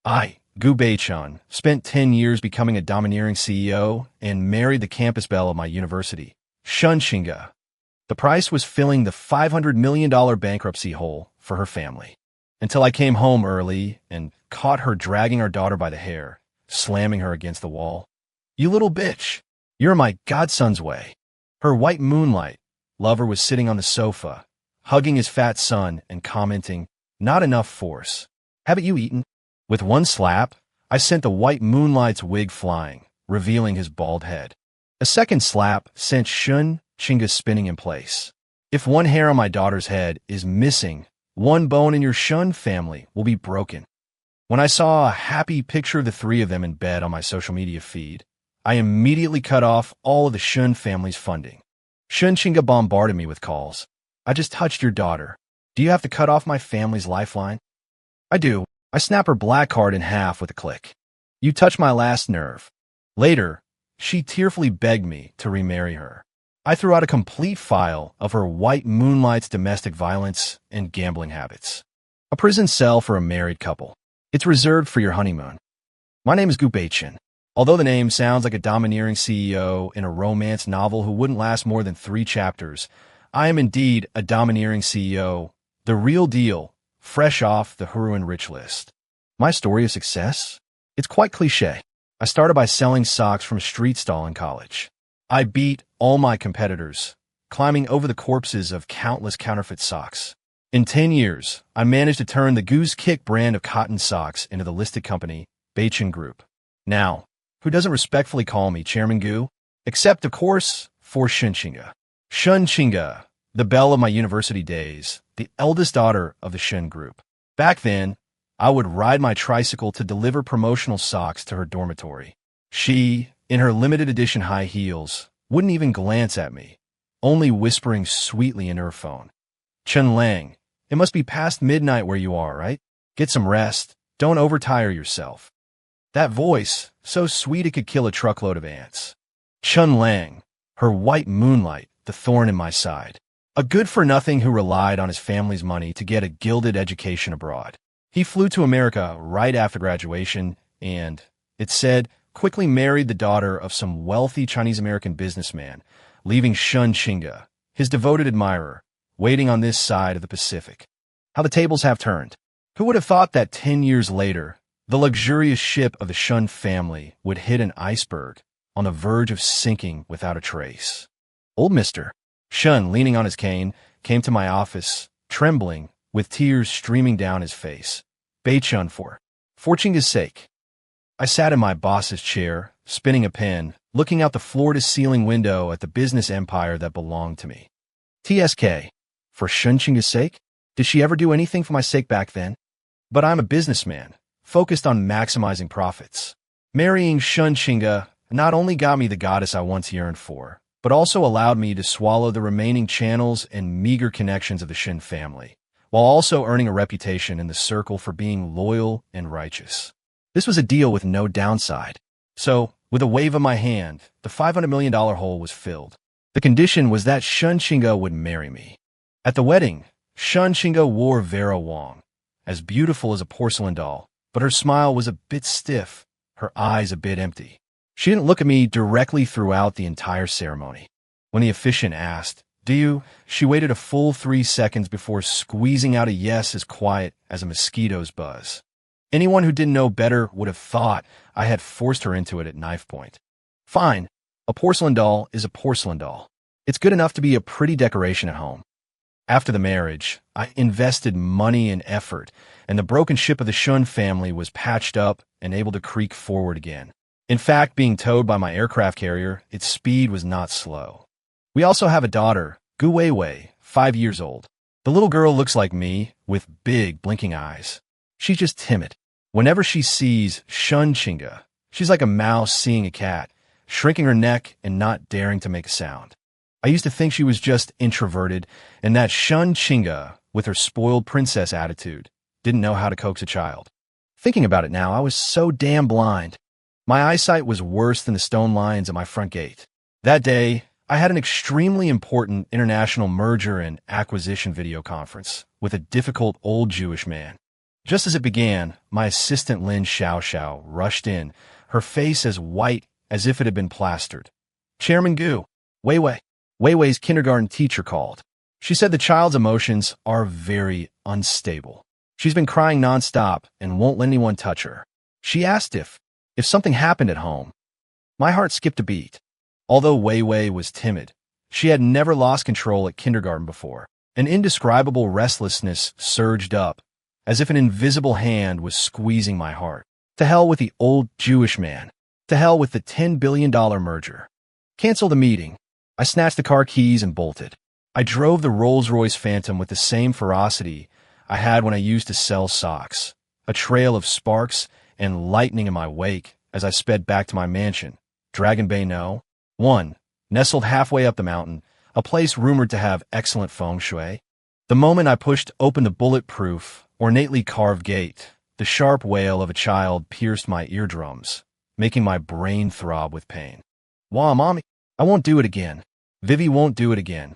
I, Gu Beichun, spent 10 years becoming a domineering CEO and married the campus belle of my university, Shun Xinge. The price was filling the $500 million bankruptcy hole for her family. Until I came home early and caught her dragging our daughter by the hair, slamming her against the wall. "You little bitch! You're my godson's way." Her white moonlight lover was sitting on the sofa, hugging his fat son and commenting, "Not enough force. Haven't you eaten?" With one slap, I sent the white moonlight's wig flying, revealing his bald head. A second slap sent Shun Xinge spinning in place. If one hair on my daughter's head is missing, one bone in your Shun family will be broken. When I saw a happy picture of the three of them in bed on my social media feed, I immediately cut off all of the Shun family's funding. Shun Xinge bombarded me with calls. "I just touched your daughter. Do you have to cut off my family's lifeline?" "I do." I snap her black card in half with a click. "You touched my last nerve." Later, she tearfully begged me to remarry her. I threw out a complete file of her white moonlight's domestic violence and gambling habits. A prison cell for a married couple. It's reserved for your honeymoon. My name is Gu Beichun. Although the name sounds like a domineering CEO in a romance novel who wouldn't last more than 3 chapters, I am indeed a domineering CEO, the real deal, fresh off the Hurun Rich list. My story of success? It's quite cliché. I started by selling socks from a street stall in college. I beat all my competitors, climbing over the corpses of countless counterfeit socks. In 10 years, I managed to turn the Goose Kick brand of cotton socks into the listed company, Beichun Group. Now, who doesn't respectfully call me Chairman Gu? Except, of course, for Shun Xinge. Shun Xinge, the belle of my university days, the eldest daughter of the Shun Group. Back then, I would ride my tricycle to deliver promotional socks to her dormitory. She, in her limited edition high heels, wouldn't even glance at me, only whispering sweetly into her phone. "Chen Lang, it must be past midnight where you are, right? Get some rest. Don't overtire yourself." That voice, so sweet it could kill a truckload of ants. Chen Lang, her white moonlight, the thorn in my side. A good-for-nothing who relied on his family's money to get a gilded education abroad. He flew to America right after graduation and, it said, quickly married the daughter of some wealthy Chinese-American businessman, leaving Shun Xinge, his devoted admirer, waiting on this side of the Pacific. How the tables have turned. Who would have thought that 10 years later, the luxurious ship of the Shun family would hit an iceberg on the verge of sinking without a trace? Old Mr. Shun, leaning on his cane, came to my office, trembling, with tears streaming down his face. "Beichun for Xinge's sake." I sat in my boss's chair, spinning a pen, looking out the floor-to-ceiling window at the business empire that belonged to me. TSK, for Shun Xinge's sake? Did she ever do anything for my sake back then? But I'm a businessman, focused on maximizing profits. Marrying Shun Xinge not only got me the goddess I once yearned for, but also allowed me to swallow the remaining channels and meager connections of the Shin family, while also earning a reputation in the circle for being loyal and righteous. This was a deal with no downside. So, with a wave of my hand, the $500 million hole was filled. The condition was that Shun Xinge would marry me. At the wedding, Shun Xinge wore Vera Wang, as beautiful as a porcelain doll, but her smile was a bit stiff, her eyes a bit empty. She didn't look at me directly throughout the entire ceremony. When the officiant asked, "Do you?" she waited a full 3 seconds before squeezing out a yes as quiet as a mosquito's buzz. Anyone who didn't know better would have thought I had forced her into it at knife point. Fine, a porcelain doll is a porcelain doll. It's good enough to be a pretty decoration at home. After the marriage, I invested money and effort, and the broken ship of the Shun family was patched up and able to creak forward again. In fact, being towed by my aircraft carrier, its speed was not slow. We also have a daughter, Gu Weiwei, 5 years old. The little girl looks like me, with big, blinking eyes. She's just timid. Whenever she sees Shun Xinge, she's like a mouse seeing a cat, shrinking her neck and not daring to make a sound. I used to think she was just introverted, and that Shun Xinge, with her spoiled princess attitude, didn't know how to coax a child. Thinking about it now, I was so damn blind. My eyesight was worse than the stone lions at my front gate. That day, I had an extremely important international merger and acquisition video conference with a difficult old Jewish man. Just as it began, my assistant Lin Xiao Xiao rushed in, her face as white as if it had been plastered. Chairman Gu, Wei Wei. Wei Wei's kindergarten teacher called. She said the child's emotions are very unstable. She's been crying nonstop and won't let anyone touch her. She asked if something happened at home. My heart skipped a beat. Although Wei Wei was timid, she had never lost control at kindergarten before. An indescribable restlessness surged up, as if an invisible hand was squeezing my heart. To hell with the old Jewish man. To hell with the $10 billion merger. Cancel the meeting. I snatched the car keys and bolted. I drove the Rolls-Royce Phantom with the same ferocity I had when I used to sell socks, a trail of sparks and lightning in my wake as I sped back to my mansion, Dragon Bay No. 1, nestled halfway up the mountain, a place rumored to have excellent feng shui. The moment I pushed open the bulletproof, ornately carved gate, the sharp wail of a child pierced my eardrums, making my brain throb with pain. Wah, Mommy, I won't do it again. Vivi won't do it again.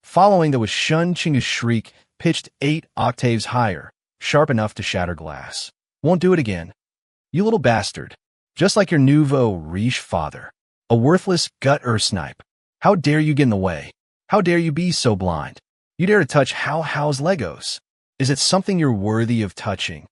Following that was Shun Chinga's shriek, pitched 8 octaves higher, sharp enough to shatter glass. Won't do it again. You little bastard. Just like your nouveau riche father. A worthless gut snipe. How dare you get in the way? How dare you be so blind? You dare to touch Hao's Legos? Is it something you're worthy of touching?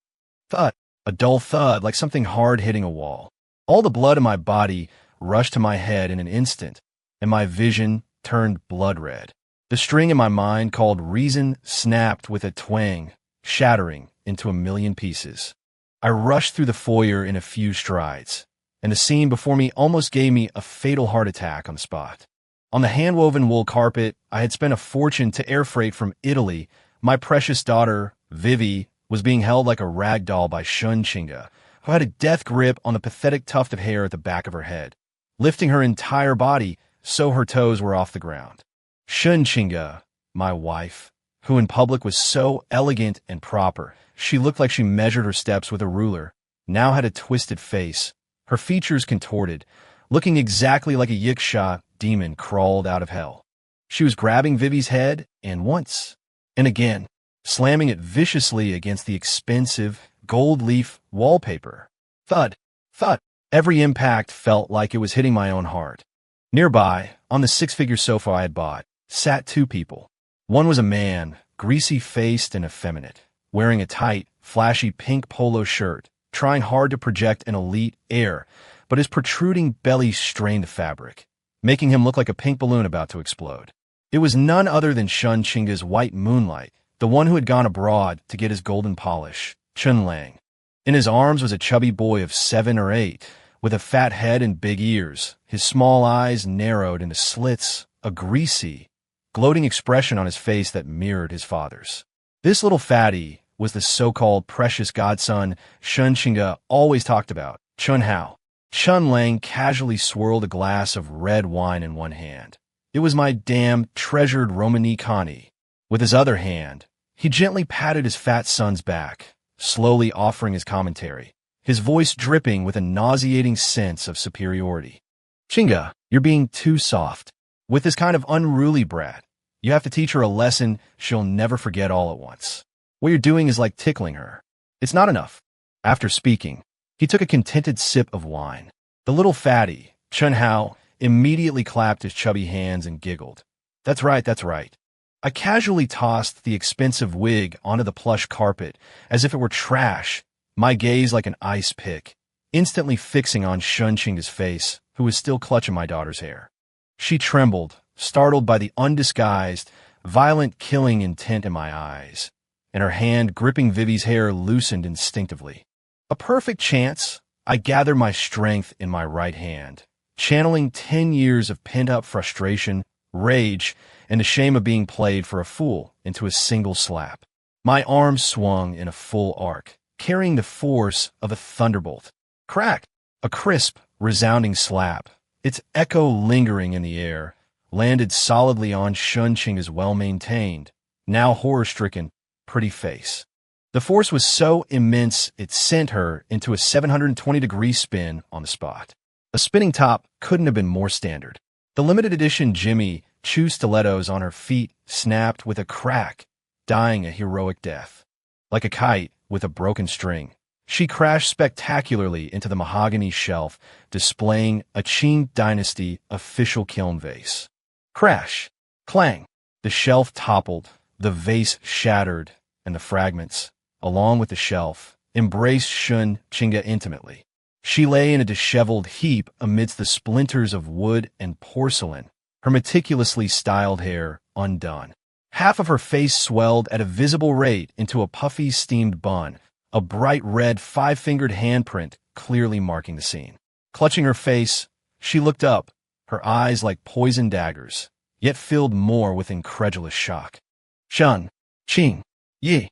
Thud. A dull thud like something hard hitting a wall. All the blood in my body rushed to my head in an instant, and my vision turned blood red. The string in my mind called reason snapped with a twang, shattering into a million pieces. I rushed through the foyer in a few strides, and the scene before me almost gave me a fatal heart attack on the spot. On the hand-woven wool carpet I had spent a fortune to air freight from Italy, my precious daughter, Vivi, was being held like a rag doll by Shun Chinga, who had a death grip on the pathetic tuft of hair at the back of her head, lifting her entire body so her toes were off the ground. Shun Chinga, my wife, who in public was so elegant and proper, she looked like she measured her steps with a ruler, now had a twisted face, her features contorted, looking exactly like a yiksha demon crawled out of hell. She was grabbing Vivi's head, and once, and again, slamming it viciously against the expensive gold leaf wallpaper. Thud, thud. Every impact felt like it was hitting my own heart. Nearby, on the 6-figure sofa I had bought, sat 2 people. One was a man, greasy-faced and effeminate, wearing a tight, flashy pink polo shirt, trying hard to project an elite air, but his protruding belly strained the fabric, making him look like a pink balloon about to explode. It was none other than Shun Chinga's white moonlight, the one who had gone abroad to get his golden polish, Chun Lang. In his arms was a chubby boy of 7 or 8, with a fat head and big ears, his small eyes narrowed into slits, a greasy, gloating expression on his face that mirrored his father's. This little fatty was the so-called precious godson Shun Chinga always talked about, Chun Hao. Chun Lang casually swirled a glass of red wine in one hand. It was my damn treasured Romani Connie. With his other hand, he gently patted his fat son's back, slowly offering his commentary, his voice dripping with a nauseating sense of superiority. Chinga, you're being too soft. With this kind of unruly brat, you have to teach her a lesson she'll never forget all at once. What you're doing is like tickling her. It's not enough. After speaking, he took a contented sip of wine. The little fatty, Chun Hao, immediately clapped his chubby hands and giggled. That's right, that's right. I casually tossed the expensive wig onto the plush carpet as if it were trash, my gaze like an ice pick, instantly fixing on Shun Chinga's face, who was still clutching my daughter's hair. She trembled, startled by the undisguised, violent killing intent in my eyes, and her hand gripping Vivi's hair loosened instinctively. A perfect chance, I gathered my strength in my right hand, channeling 10 years of pent-up frustration, rage, and the shame of being played for a fool into a single slap. My arms swung in a full arc, carrying the force of a thunderbolt. Crack! A crisp, resounding slap, its echo lingering in the air, landed solidly on Shun Chinga's well-maintained, now horror-stricken, pretty face. The force was so immense it sent her into a 720-degree spin on the spot. A spinning top couldn't have been more standard. The limited edition Jimmy Choo stilettos on her feet snapped with a crack, dying a heroic death. Like a kite, with a broken string. She crashed spectacularly into the mahogany shelf, displaying a Qing Dynasty official kiln vase. Crash! Clang! The shelf toppled, the vase shattered, and the fragments, along with the shelf, embraced Shun Qingge intimately. She lay in a disheveled heap amidst the splinters of wood and porcelain, her meticulously styled hair undone. Half of her face swelled at a visible rate into a puffy steamed bun, a bright red five-fingered handprint clearly marking the scene. Clutching her face, she looked up, her eyes like poisoned daggers, yet filled more with incredulous shock. Shun, Qing, Yi.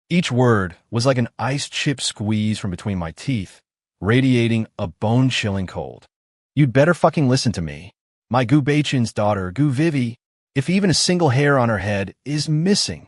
Each word was like an ice chip squeeze from between my teeth, radiating a bone-chilling cold. You'd better fucking listen to me. My Gu Beichen's daughter, Gu Vivi, if even a single hair on her head is missing.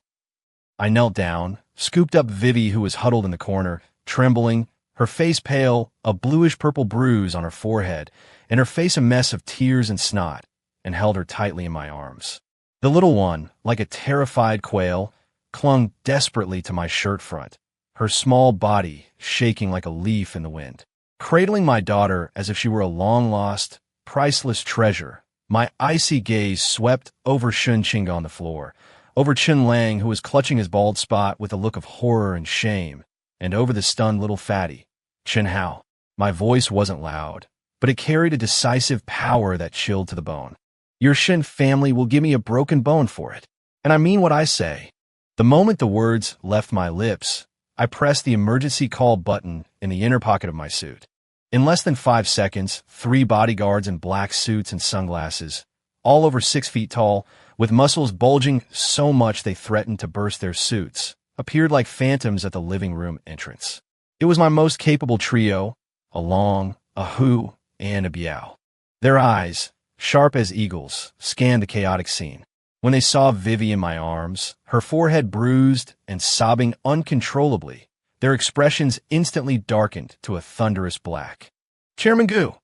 I knelt down, scooped up Vivi, who was huddled in the corner, trembling, her face pale, a bluish-purple bruise on her forehead, and her face a mess of tears and snot, and held her tightly in my arms. The little one, like a terrified quail, clung desperately to my shirt front, her small body shaking like a leaf in the wind. Cradling my daughter as if she were a long-lost, priceless treasure, my icy gaze swept over Shun Qingge on the floor, over Chen Lang, who was clutching his bald spot with a look of horror and shame, and over the stunned little fatty, Chen Hao. My voice wasn't loud, but it carried a decisive power that chilled to the bone. Your Shen family will give me a broken bone for it, and I mean what I say. The moment the words left my lips, I pressed the emergency call button in the inner pocket of my suit. In less than 5 seconds, 3 bodyguards in black suits and sunglasses, all over 6 feet tall, with muscles bulging so much they threatened to burst their suits, appeared like phantoms at the living room entrance. It was my most capable trio, a Long, a Hu, and a Biao. Their eyes, sharp as eagles, scanned the chaotic scene. When they saw Vivi in my arms, her forehead bruised and sobbing uncontrollably, their expressions instantly darkened to a thunderous black. Chairman Gu!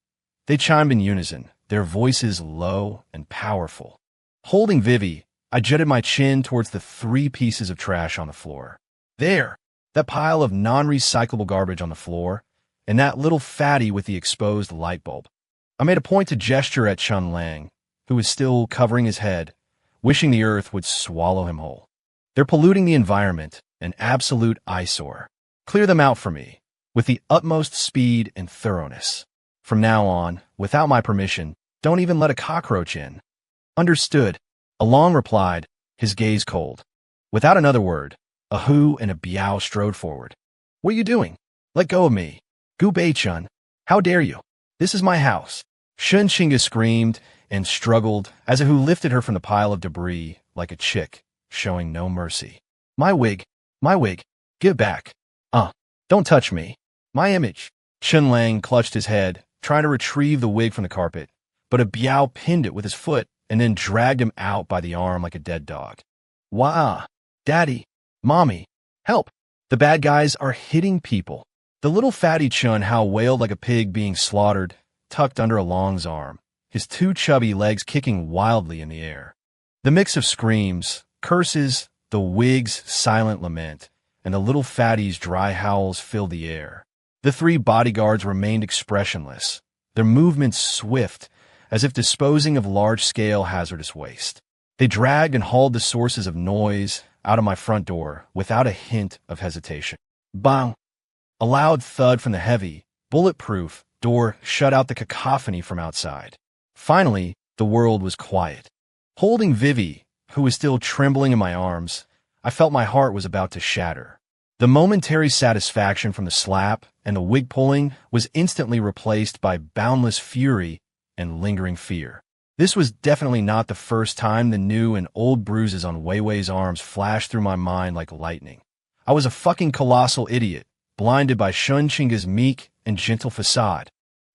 They chimed in unison, their voices low and powerful. Holding Vivi, I jutted my chin towards the 3 pieces of trash on the floor. There, that pile of non-recyclable garbage on the floor, and that little fatty with the exposed light bulb. I made a point to gesture at Chen Lang, who was still covering his head, wishing the earth would swallow him whole. They're polluting the environment, an absolute eyesore. Clear them out for me, with the utmost speed and thoroughness. From now on, without my permission, don't even let a cockroach in. Understood. Along replied, his gaze cold. Without another word, a Hu and a Biao strode forward. What are you doing? Let go of me. Gu Beichen, how dare you? This is my house. Shun Qingge screamed and struggled as a Hu lifted her from the pile of debris like a chick, showing no mercy. My wig, give back. Don't touch me. My image. Chen Lang clutched his head, trying to retrieve the wig from the carpet, but a Biao pinned it with his foot and then dragged him out by the arm like a dead dog. Wah! Daddy! Mommy! Help! The bad guys are hitting people. The little fatty Chun Hao wailed like a pig being slaughtered, tucked under a Long's arm, his 2 chubby legs kicking wildly in the air. The mix of screams, curses, the wig's silent lament, and the little fatty's dry howls filled the air. The 3 bodyguards remained expressionless, their movements swift, as if disposing of large-scale hazardous waste. They dragged and hauled the sources of noise out of my front door without a hint of hesitation. Bang! A loud thud from the heavy, bulletproof door shut out the cacophony from outside. Finally, the world was quiet. Holding Vivi, who was still trembling in my arms, I felt my heart was about to shatter. The momentary satisfaction from the slap and the wig pulling was instantly replaced by boundless fury and lingering fear. This was definitely not the first time the new and old bruises on Weiwei's arms flashed through my mind like lightning. I was a fucking colossal idiot, blinded by Shun Qingge's meek and gentle facade.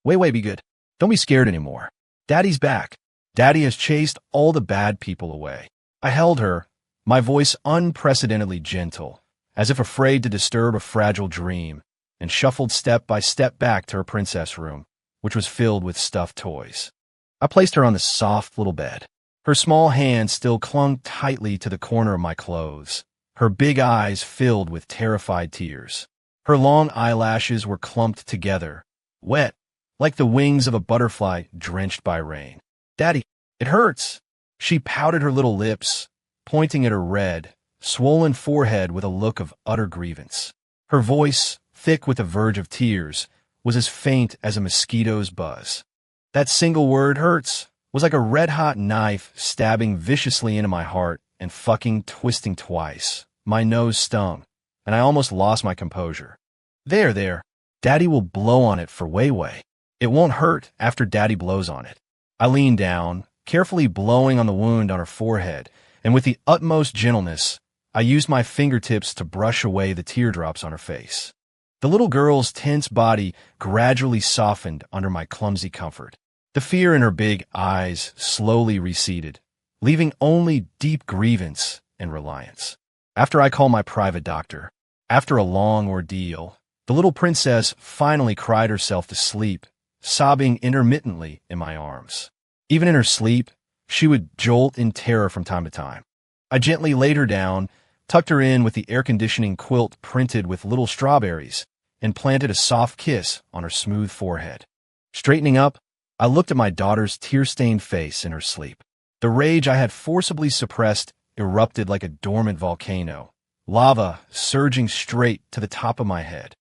Weiwei, be good. Don't be scared anymore. Daddy's back. Daddy has chased all the bad people away. I held her, my voice unprecedentedly gentle, as if afraid to disturb a fragile dream, and shuffled step by step back to her princess room, which was filled with stuffed toys. I placed her on the soft little bed. Her small hand still clung tightly to the corner of my clothes, her big eyes filled with terrified tears. Her long eyelashes were clumped together, wet, like the wings of a butterfly drenched by rain. "Daddy, it hurts." She pouted her little lips, pointing at her red, swollen forehead with a look of utter grievance. Her voice, thick with the verge of tears, was as faint as a mosquito's buzz. That single word, "hurts," was like a red-hot knife stabbing viciously into my heart and fucking twisting twice. My nose stung, and I almost lost my composure. There. Daddy will blow on it for Weiwei. It won't hurt after Daddy blows on it." I leaned down, carefully blowing on the wound on her forehead, and with the utmost gentleness, I used my fingertips to brush away the teardrops on her face. The little girl's tense body gradually softened under my clumsy comfort. The fear in her big eyes slowly receded, leaving only deep grievance and reliance. After I called my private doctor, after a long ordeal, the little princess finally cried herself to sleep, sobbing intermittently in my arms. Even in her sleep, she would jolt in terror from time to time. I gently laid her down, tucked her in with the air conditioning quilt printed with little strawberries, and planted a soft kiss on her smooth forehead. Straightening up, I looked at my daughter's tear-stained face in her sleep. The rage I had forcibly suppressed erupted like a dormant volcano, lava surging straight to the top of my head.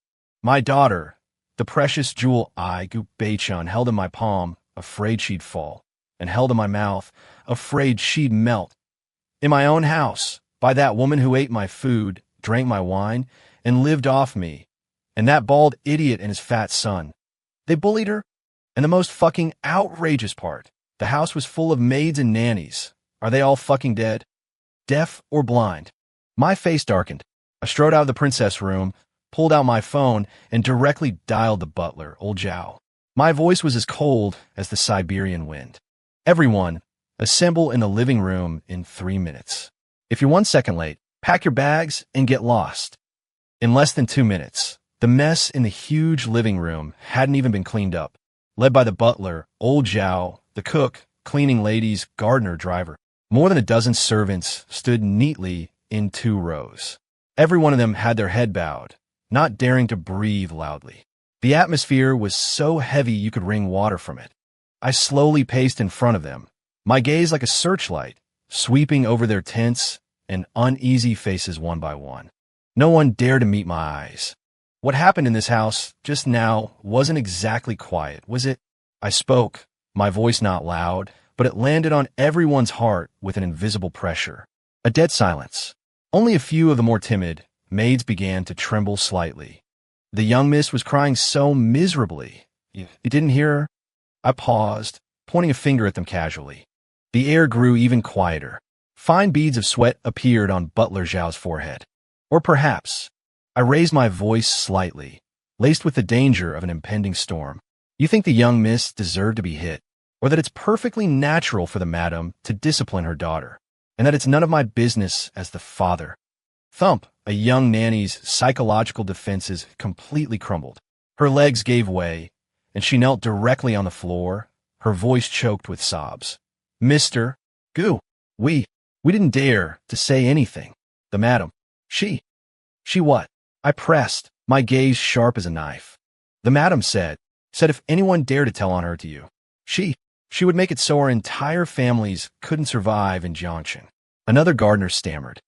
My daughter, the precious jewel Gu Beichun, held in my palm, afraid she'd fall, and held in my mouth, afraid she'd melt. In my own house, by that woman who ate my food, drank my wine, and lived off me, and that bald idiot and his fat son. They bullied her, and the most fucking outrageous part, the house was full of maids and nannies. Are they all fucking dead? Deaf or blind? My face darkened. I strode out of the princess room, pulled out my phone, and directly dialed the butler, old Zhao. My voice was as cold as the Siberian wind. "Everyone, assemble in the living room in 3 minutes. If you're 1 second late, pack your bags and get lost." In less than 2 minutes, the mess in the huge living room hadn't even been cleaned up, led by the butler, old Zhao, the cook, cleaning ladies, gardener, driver. More than a dozen servants stood neatly in 2 rows. Every one of them had their head bowed, not daring to breathe loudly. The atmosphere was so heavy you could wring water from it. I slowly paced in front of them, my gaze like a searchlight, sweeping over their tense and uneasy faces one by one. No one dared to meet my eyes. What happened in this house just now wasn't exactly quiet, was it? I spoke, my voice not loud, but it landed on everyone's heart with an invisible pressure. A dead silence. Only a few of the more timid maids began to tremble slightly. The young miss was crying so miserably. You didn't hear her? I paused, pointing a finger at them casually. The air grew even quieter. Fine beads of sweat appeared on Butler Zhao's forehead. Or perhaps, I raised my voice slightly, laced with the danger of an impending storm. You think the young miss deserved to be hit, or that it's perfectly natural for the madam to discipline her daughter, and that it's none of my business as the father. Thump, a young nanny's psychological defenses completely crumbled. Her legs gave way, and she knelt directly on the floor, her voice choked with sobs. "Mr. Gu, we didn't dare to say anything. The madam, she what?" I pressed, my gaze sharp as a knife. "The madam said if anyone dared to tell on her to you, she would make it so our entire families couldn't survive in Jiangchen." Another gardener stammered.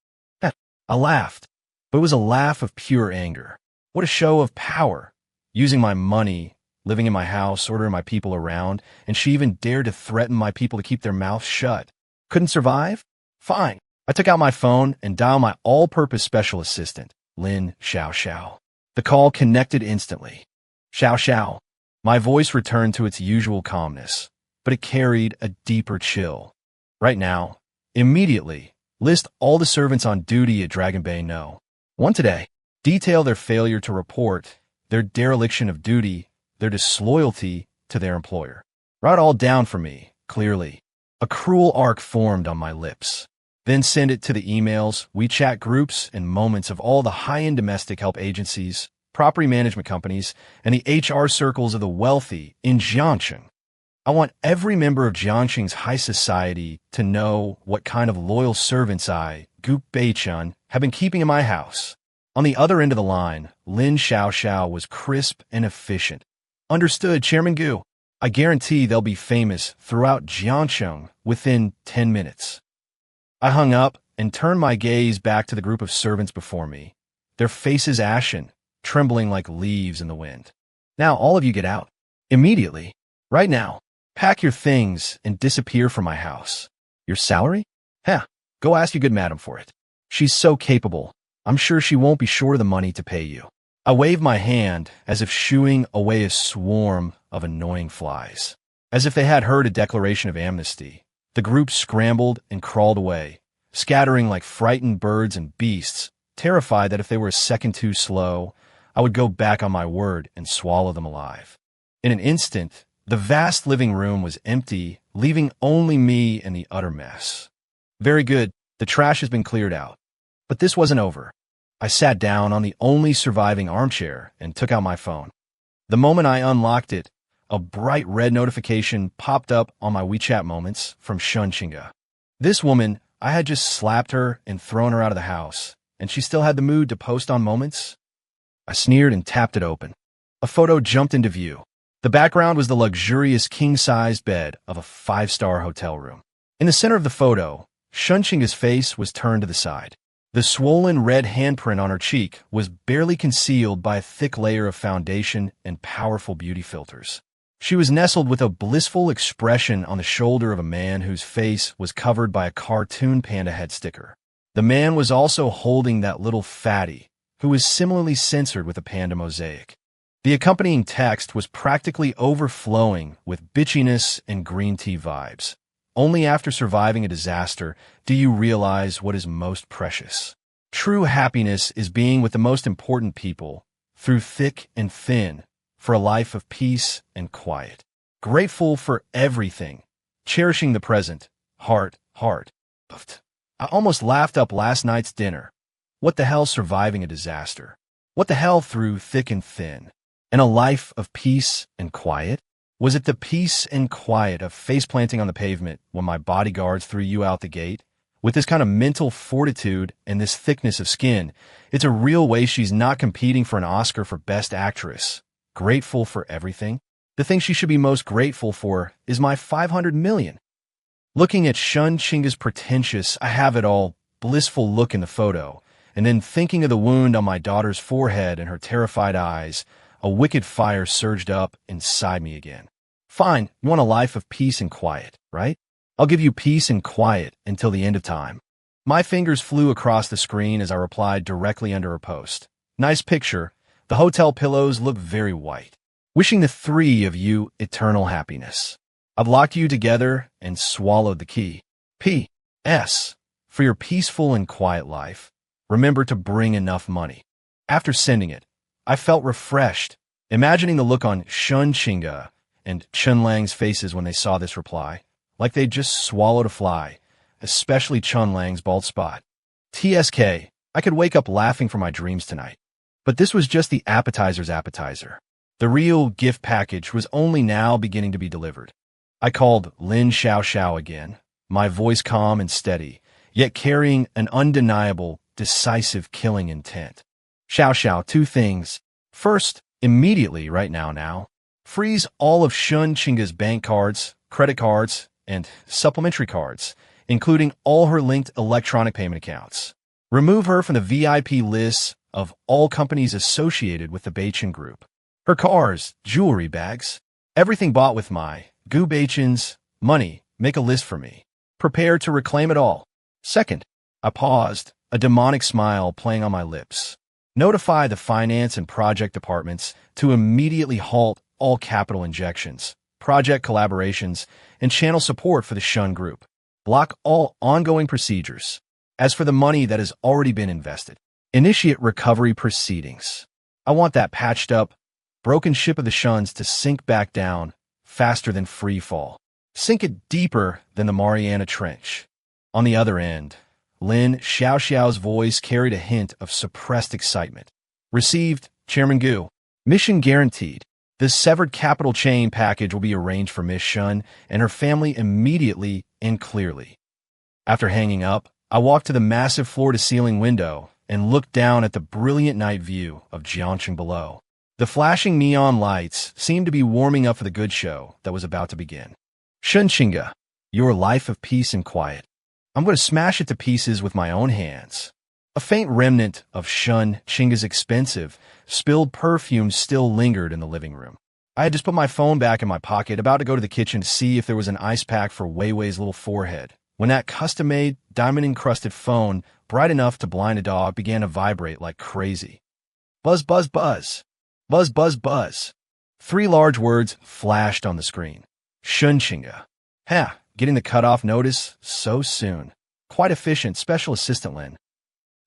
I laughed, but it was a laugh of pure anger. What a show of power, using my money, living in my house, ordering my people around, and she even dared to threaten my people to keep their mouths shut. Couldn't survive? Fine. I took out my phone and dialed my all-purpose special assistant, Lin Xiao. The call connected instantly. Xiao. My voice returned to its usual calmness, but it carried a deeper chill. Right now, immediately, list all the servants on duty at Dragon Bay No. 1 today. Detail their failure to report, their dereliction of duty, their disloyalty to their employer. Write all down for me, clearly. A cruel arc formed on my lips. Then send it to the emails, WeChat groups, and moments of all the high-end domestic help agencies, property management companies, and the HR circles of the wealthy in Jiangchen. I want every member of Jiangxing's high society to know what kind of loyal servants I, Gu Beichun, have been keeping in my house. On the other end of the line, Lin Xiaoxiao was crisp and efficient. Understood, Chairman Gu. I guarantee they'll be famous throughout Jiangxing within 10 minutes. I hung up and turned my gaze back to the group of servants before me, their faces ashen, trembling like leaves in the wind. Now all of you get out. Immediately. Right now. Pack your things and disappear from my house. Your salary? Heh, go ask your good madam for it. She's so capable. I'm sure she won't be short of the money to pay you. I waved my hand as if shooing away a swarm of annoying flies. As if they had heard a declaration of amnesty, the group scrambled and crawled away, scattering like frightened birds and beasts, terrified that if they were a second too slow, I would go back on my word and swallow them alive. In an instant, the vast living room was empty, leaving only me and the utter mess. Very good, the trash has been cleared out. But this wasn't over. I sat down on the only surviving armchair and took out my phone. The moment I unlocked it, a bright red notification popped up on my WeChat Moments from Shun Xinge. This woman, I had just slapped her and thrown her out of the house, and she still had the mood to post on Moments? I sneered and tapped it open. A photo jumped into view. The background was the luxurious king-sized bed of a 5-star hotel room. In the center of the photo, Shun Xinge's face was turned to the side. The swollen red handprint on her cheek was barely concealed by a thick layer of foundation and powerful beauty filters. She was nestled with a blissful expression on the shoulder of a man whose face was covered by a cartoon panda head sticker. The man was also holding that little fatty, who was similarly censored with a panda mosaic. The accompanying text was practically overflowing with bitchiness and green tea vibes. Only after surviving a disaster do you realize what is most precious. True happiness is being with the most important people, through thick and thin, for a life of peace and quiet. Grateful for everything, cherishing the present, heart. I almost laughed up last night's dinner. What the hell surviving a disaster? What the hell through thick and thin? And a life of peace and quiet? Was it the peace and quiet of face-planting on the pavement when my bodyguards threw you out the gate? With this kind of mental fortitude and this thickness of skin, it's a real way she's not competing for an Oscar for Best Actress. Grateful for everything? The thing she should be most grateful for is my 500 million. Looking at Shun Xinge's pretentious, I have it all, blissful look in the photo, and then thinking of the wound on my daughter's forehead and her terrified eyes, a wicked fire surged up inside me again. Fine, you want a life of peace and quiet, right? I'll give you peace and quiet until the end of time. My fingers flew across the screen as I replied directly under her post. Nice picture. The hotel pillows look very white. Wishing the three of you eternal happiness. I've locked you together and swallowed the key. P.S. For your peaceful and quiet life, remember to bring enough money. After sending it, I felt refreshed, imagining the look on Shun Xinge and Chun Lang's faces when they saw this reply, like they'd just swallowed a fly, especially Chun Lang's bald spot. TSK, I could wake up laughing from my dreams tonight. But this was just the appetizer's appetizer. The real gift package was only now beginning to be delivered. I called Lin Xiaoxiao again, my voice calm and steady, yet carrying an undeniable, decisive killing intent. Xiaoxiao, two things. First, immediately, right now, freeze all of Shun Xinge's bank cards, credit cards, and supplementary cards, including all her linked electronic payment accounts. Remove her from the VIP lists of all companies associated with the Beichun Group. Her cars, jewelry bags, everything bought with my Gu Beichun's money, make a list for me. Prepare to reclaim it all. Second, I paused, a demonic smile playing on my lips. Notify the finance and project departments to immediately halt all capital injections, project collaborations, and channel support for the Shun Group. Block all ongoing procedures. As for the money that has already been invested, initiate recovery proceedings. I want that patched up, broken ship of the Shuns to sink back down faster than free fall. Sink it deeper than the Mariana Trench. On the other end, Lin Xiaoxiao's voice carried a hint of suppressed excitement. Received, Chairman Gu. Mission guaranteed. The severed capital chain package will be arranged for Miss Shun and her family immediately and clearly. After hanging up, I walked to the massive floor-to-ceiling window and looked down at the brilliant night view of Jiangxing below. The flashing neon lights seemed to be warming up for the good show that was about to begin. Shun Xingge, your life of peace and quiet. I'm going to smash it to pieces with my own hands. A faint remnant of Shun Xingge's expensive, spilled perfume still lingered in the living room. I had just put my phone back in my pocket, about to go to the kitchen to see if there was an ice pack for Wei Wei's little forehead, when that custom-made, diamond-encrusted phone, bright enough to blind a dog, began to vibrate like crazy. Buzz, buzz, buzz. Buzz, buzz, buzz. 3 large words flashed on the screen. Shun Xingge. Ha, getting the cutoff notice so soon. Quite efficient, Special Assistant Lin.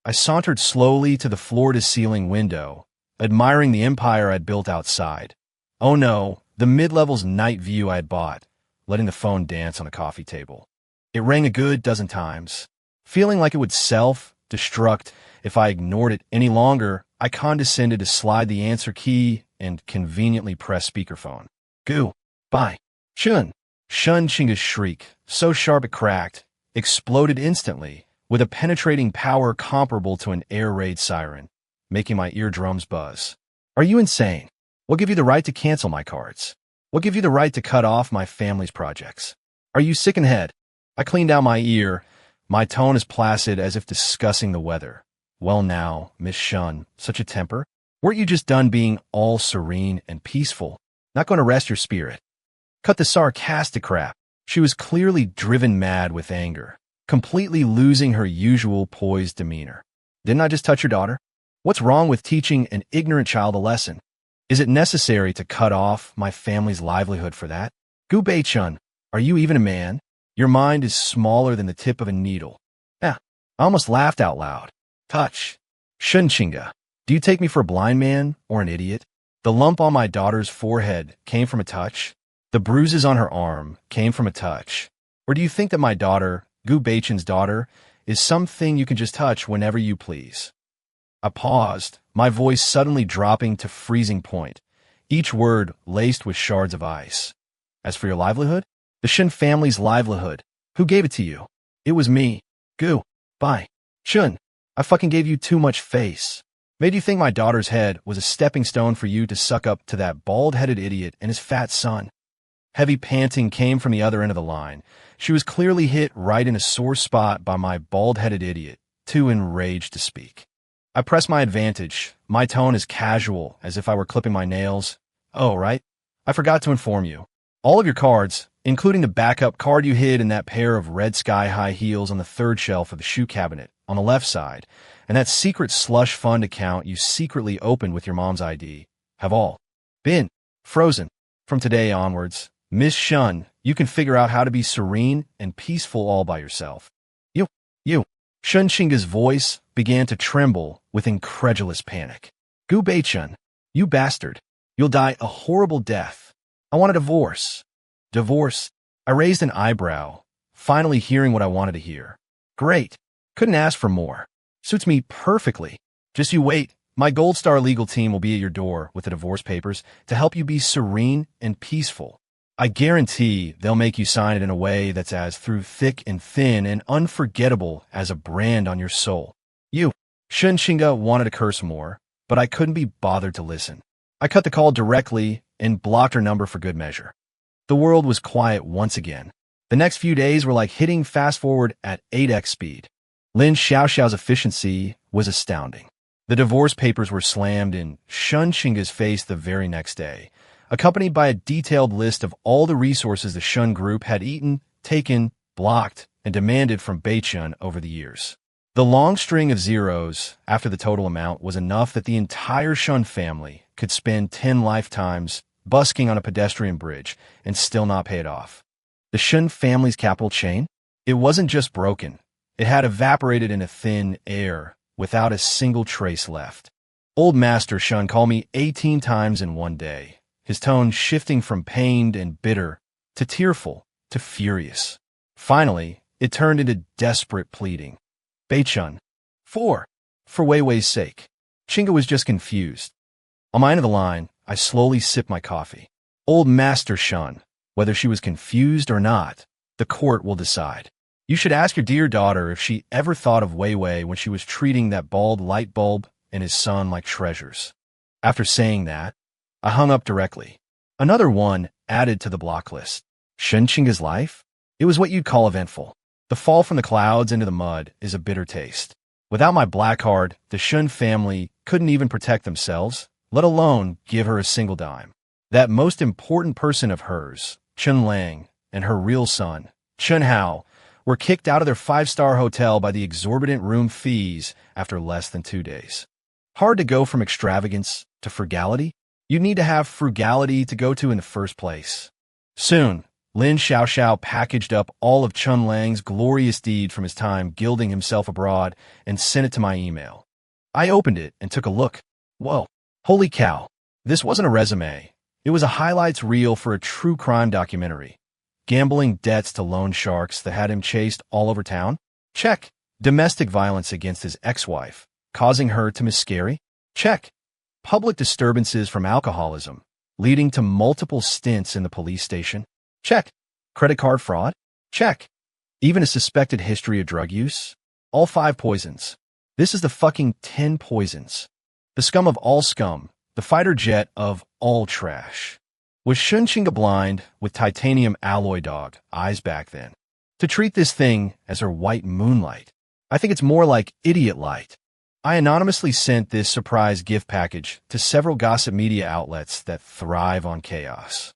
I sauntered slowly to the floor-to-ceiling window, admiring the empire I'd built outside. Oh no, the mid-level's night view I had bought, letting the phone dance on the coffee table. It rang a good dozen times. Feeling like it would self-destruct if I ignored it any longer, I condescended to slide the answer key and conveniently press speakerphone. Goo. Bye. Shun. Shun Xingge's shriek, so sharp it cracked, exploded instantly, with a penetrating power comparable to an air raid siren, making my eardrums buzz. Are you insane? What give you the right to cancel my cards? What give you the right to cut off my family's projects? Are you sick in head? I cleaned out my ear, my tone as placid as if discussing the weather. Well now, Miss Shun, such a temper? Weren't you just done being all serene and peaceful? Not going to rest your spirit? Cut the sarcastic crap. She was clearly driven mad with anger, completely losing her usual poised demeanor. Didn't I just touch your daughter? What's wrong with teaching an ignorant child a lesson? Is it necessary to cut off my family's livelihood for that? Gu Beichun, are you even a man? Your mind is smaller than the tip of a needle. I almost laughed out loud. Touch. Shun Xingge, do you take me for a blind man or an idiot? The lump on my daughter's forehead came from a touch. The bruises on her arm came from a touch. Or do you think that my daughter, Gu Beichun's daughter, is something you can just touch whenever you please? I paused, my voice suddenly dropping to freezing point, each word laced with shards of ice. As for your livelihood? The Shun family's livelihood. Who gave it to you? It was me. Gu. Bye. Shun. I fucking gave you too much face. Made you think my daughter's head was a stepping stone for you to suck up to that bald-headed idiot and his fat son. Heavy panting came from the other end of the line. She was clearly hit right in a sore spot by my bald-headed idiot, too enraged to speak. I pressed my advantage, my tone as casual as if I were clipping my nails. Oh, right. I forgot to inform you. All of your cards, including the backup card you hid in that pair of red sky-high heels on the 3rd shelf of the shoe cabinet on the left side, and that secret slush fund account you secretly opened with your mom's ID, have all been frozen. From today onwards, Miss Shun, you can figure out how to be serene and peaceful all by yourself. You. Shun Xingge's voice began to tremble with incredulous panic. Gu Beichun, you bastard. You'll die a horrible death. I want a divorce. Divorce? I raised an eyebrow, finally hearing what I wanted to hear. Great. Couldn't ask for more. Suits me perfectly. Just you wait. My Gold Star legal team will be at your door with the divorce papers to help you be serene and peaceful. I guarantee they'll make you sign it in a way that's as through thick and thin and unforgettable as a brand on your soul. Shun Xingge wanted to curse more, but I couldn't be bothered to listen. I cut the call directly and blocked her number for good measure. The world was quiet once again. The next few days were like hitting fast forward at 8x speed. Lin Xiaoxiao's efficiency was astounding. The divorce papers were slammed in Shun Xingge's face the very next day, accompanied by a detailed list of all the resources the Shun Group had eaten, taken, blocked, and demanded from Beichun over the years. The long string of zeros after the total amount was enough that the entire Shun family could spend 10 lifetimes busking on a pedestrian bridge and still not pay it off. The Shun family's capital chain? It wasn't just broken. It had evaporated into thin air without a single trace left. Old Master Shun called me 18 times in one day, his tone shifting from pained and bitter to tearful to furious. Finally, it turned into desperate pleading. Beichun. For Wei Wei's sake. Xingge was just confused. On my end of the line, I slowly sipped my coffee. Old Master Shun, whether she was confused or not, the court will decide. You should ask your dear daughter if she ever thought of Wei Wei when she was treating that bald light bulb and his son like treasures. After saying that, I hung up directly. Another one added to the block list. Shun Qingge's life? It was what you'd call eventful. The fall from the clouds into the mud is a bitter taste. Without my black card, the Shun family couldn't even protect themselves, let alone give her a single dime. That most important person of hers, Chun Lang, and her real son, Chun Hao, were kicked out of their five-star hotel by the exorbitant room fees after less than 2 days. Hard to go from extravagance to frugality? You need to have frugality to go to in the first place. Soon, Lin Xiaoxiao packaged up all of Chun Lang's glorious deed from his time gilding himself abroad and sent it to my email. I opened it and took a look. Whoa, holy cow. This wasn't a resume. It was a highlights reel for a true crime documentary. Gambling debts to loan sharks that had him chased all over town? Check. Domestic violence against his ex-wife, causing her to miscarry? Check. Public disturbances from alcoholism, leading to multiple stints in the police station? Check. Credit card fraud? Check. Even a suspected history of drug use? All 5 poisons. This is the fucking 10 poisons. The scum of all scum, the fighter jet of all trash. Was Shun Qingge blind with titanium alloy dog eyes back then? To treat this thing as her white moonlight? I think it's more like idiot light. I anonymously sent this surprise gift package to several gossip media outlets that thrive on chaos.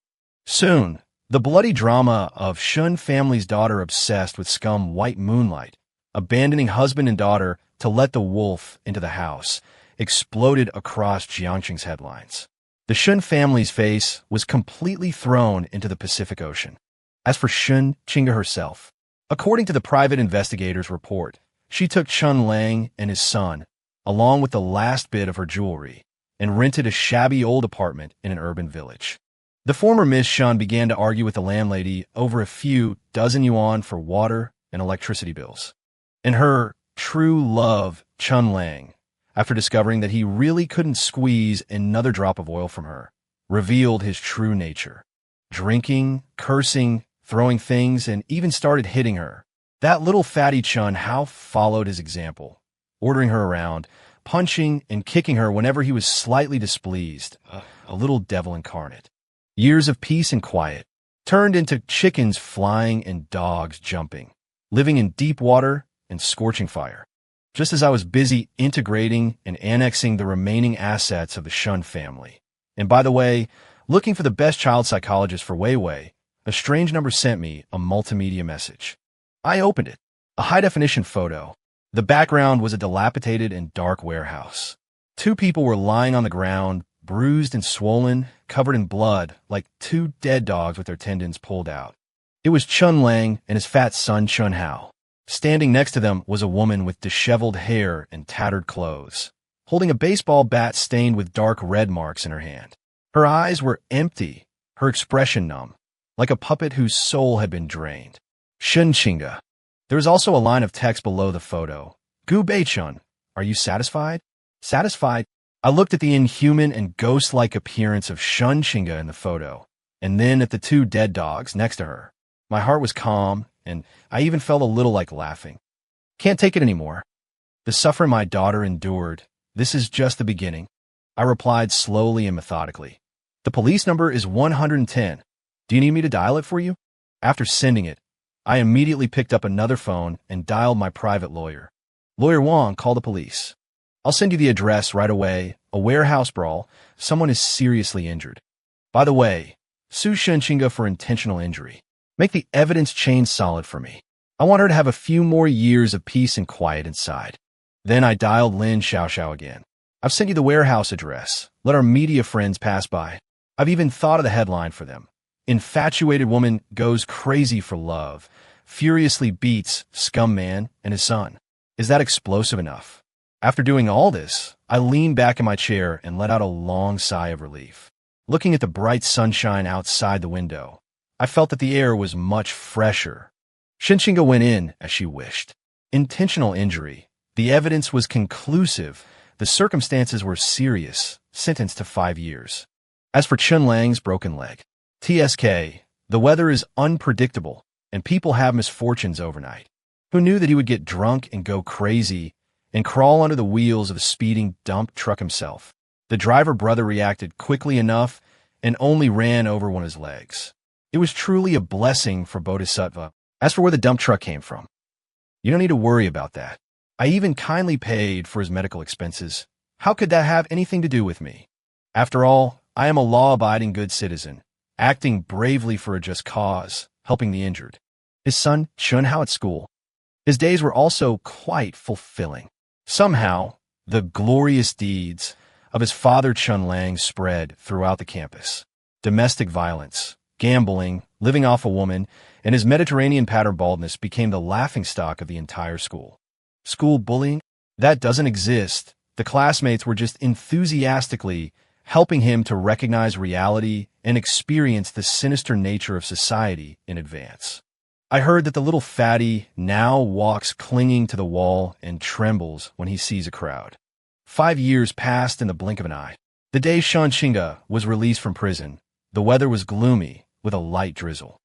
Soon, the bloody drama of Shun family's daughter obsessed with scum white moonlight, abandoning husband and daughter to let the wolf into the house, exploded across Jiangxing's headlines. The Shun family's face was completely thrown into the Pacific Ocean. As for Shun Qingge herself, according to the private investigator's report, she took Chun Lang and his son, along with the last bit of her jewelry, and rented a shabby old apartment in an urban village. The former Miss Shun began to argue with the landlady over a few dozen yuan for water and electricity bills. And her true love, Chun Lang, after discovering that he really couldn't squeeze another drop of oil from her, revealed his true nature. Drinking, cursing, throwing things, and even started hitting her. That little fatty Chun Hao followed his example, ordering her around, punching and kicking her whenever he was slightly displeased, a little devil incarnate. Years of peace and quiet turned into chickens flying and dogs jumping, living in deep water and scorching fire. Just as I was busy integrating and annexing the remaining assets of the Shun family. And by the way, looking for the best child psychologist for Wei Wei, a strange number sent me a multimedia message. I opened it. A high-definition photo. The background was a dilapidated and dark warehouse. 2 people were lying on the ground, bruised and swollen, covered in blood, like 2 dead dogs with their tendons pulled out. It was Chun Lang and his fat son Chun Hao. Standing next to them was a woman with disheveled hair and tattered clothes, holding a baseball bat stained with dark red marks in her hand. Her eyes were empty, her expression numb, like a puppet whose soul had been drained. Shun Qingge. There was also a line of text below the photo. Gu Beichun, are you satisfied? Satisfied? I looked at the inhuman and ghost-like appearance of Shun Qingge in the photo, and then at the 2 dead dogs next to her. My heart was calm, and I even felt a little like laughing. Can't take it anymore. The suffering my daughter endured, this is just the beginning. I replied slowly and methodically. The police number is 110. Do you need me to dial it for you? After sending it, I immediately picked up another phone and dialed my private lawyer. Lawyer Wong, call the police. I'll send you the address right away. A warehouse brawl. Someone is seriously injured. By the way, sue Shun Qingge for intentional injury. Make the evidence chain solid for me. I want her to have a few more years of peace and quiet inside. Then I dialed Lin Xiaoxiao again. I've sent you the warehouse address. Let our media friends pass by. I've even thought of the headline for them. Infatuated woman goes crazy for love, furiously beats scum man and his son. Is that explosive enough? After doing all this, I leaned back in my chair and let out a long sigh of relief. Looking at the bright sunshine outside the window, I felt that the air was much fresher. Shun Qingge went in as she wished. Intentional injury. The evidence was conclusive. The circumstances were serious. Sentenced to 5 years. As for Chun Lang's broken leg, TSK, the weather is unpredictable, and people have misfortunes overnight. Who knew that he would get drunk and go crazy and crawl under the wheels of a speeding dump truck himself? The driver brother reacted quickly enough and only ran over one of his legs. It was truly a blessing for Bodhisattva. As for where the dump truck came from, you don't need to worry about that. I even kindly paid for his medical expenses. How could that have anything to do with me? After all, I am a law-abiding good citizen, acting bravely for a just cause, helping the injured. His son, Chun Hao at school. His days were also quite fulfilling. Somehow, the glorious deeds of his father Chun Lang spread throughout the campus. Domestic violence, gambling, living off a woman, and his Mediterranean pattern baldness became the laughingstock of the entire school. School bullying? That doesn't exist. The classmates were just enthusiastically helping him to recognize reality and experience the sinister nature of society in advance. I heard that the little fatty now walks clinging to the wall and trembles when he sees a crowd. 5 years passed in the blink of an eye. The day Shan Qingge was released from prison, the weather was gloomy with a light drizzle.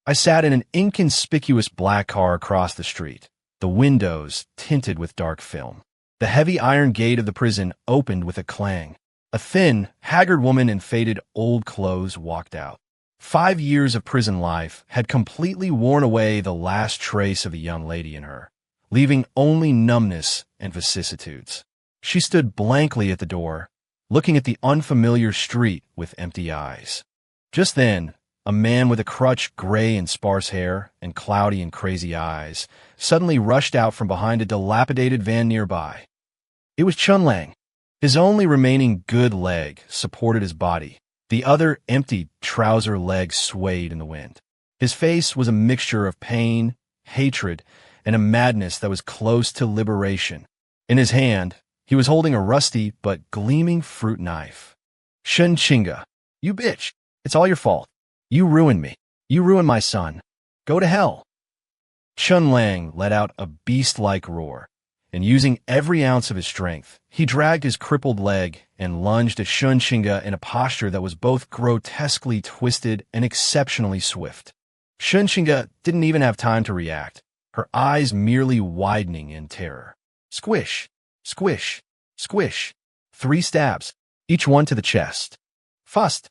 I sat in an inconspicuous black car across the street, the windows tinted with dark film. The heavy iron gate of the prison opened with a clang. A thin, haggard woman in faded old clothes walked out. 5 years of prison life had completely worn away the last trace of a young lady in her, leaving only numbness and vicissitudes. She stood blankly at the door, looking at the unfamiliar street with empty eyes. Just then, a man with a crutch, gray and sparse hair, and cloudy and crazy eyes, suddenly rushed out from behind a dilapidated van nearby. It was Chun Lang. His only remaining good leg supported his body. The other empty trouser leg swayed in the wind. His face was a mixture of pain, hatred, and a madness that was close to liberation. In his hand, he was holding a rusty but gleaming fruit knife. Shan Qingge, you bitch. It's all your fault. You ruined me. You ruined my son. Go to hell. Chun Lang let out a beast-like roar, and using every ounce of his strength, he dragged his crippled leg and lunged at Shan Qingge in a posture that was both grotesquely twisted and exceptionally swift. Shan Qingge didn't even have time to react, her eyes merely widening in terror. Squish, squish, squish. 3 stabs, each one to the chest. Fast,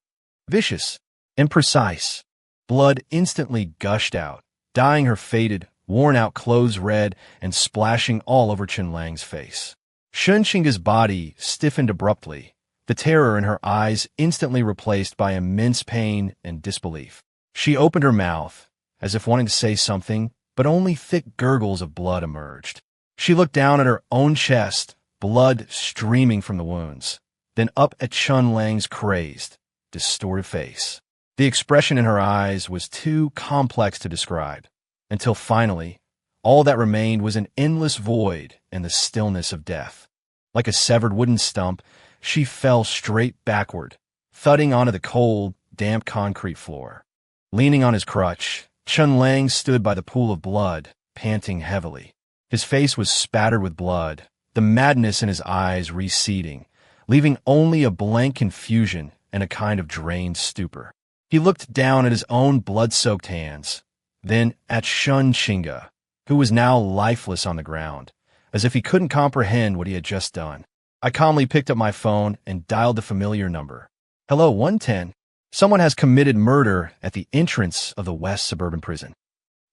vicious, and precise. Blood instantly gushed out, dyeing her faded, worn-out clothes red and splashing all over Chun Lang's face. Shan Qingge's body stiffened abruptly, the terror in her eyes instantly replaced by immense pain and disbelief. She opened her mouth, as if wanting to say something, but only thick gurgles of blood emerged. She looked down at her own chest, blood streaming from the wounds, then up at Chun Lang's crazed, distorted face. The expression in her eyes was too complex to describe, until finally, all that remained was an endless void and the stillness of death. Like a severed wooden stump, she fell straight backward, thudding onto the cold, damp concrete floor. Leaning on his crutch, Chun Lang stood by the pool of blood, panting heavily. His face was spattered with blood, the madness in his eyes receding, leaving only a blank confusion and a kind of drained stupor. He looked down at his own blood-soaked hands, then at Shan Qingge, who was now lifeless on the ground, as if he couldn't comprehend what he had just done. I calmly picked up my phone and dialed the familiar number. Hello, 110. Someone has committed murder at the entrance of the West Suburban Prison.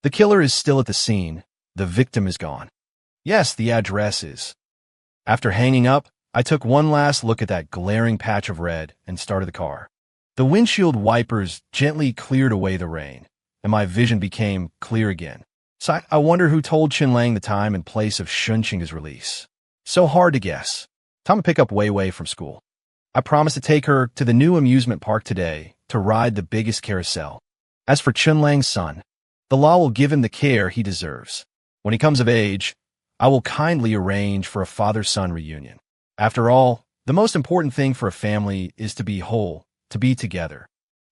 The killer is still at the scene. The victim is gone. Yes, the address is. After hanging up, I took one last look at that glaring patch of red and started the car. The windshield wipers gently cleared away the rain, and my vision became clear again. So I wonder who told Chun Lang the time and place of Shan Qingge's release. So hard to guess. Time to pick up Wei Wei from school. I promised to take her to the new amusement park today to ride the biggest carousel. As for Chun Lang's son, the law will give him the care he deserves. When he comes of age, I will kindly arrange for a father-son reunion. After all, the most important thing for a family is to be whole, to be together.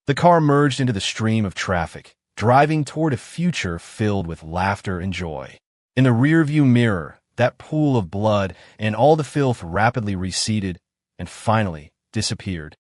The car merged into the stream of traffic, driving toward a future filled with laughter and joy. In the rearview mirror, that pool of blood and all the filth rapidly receded and finally disappeared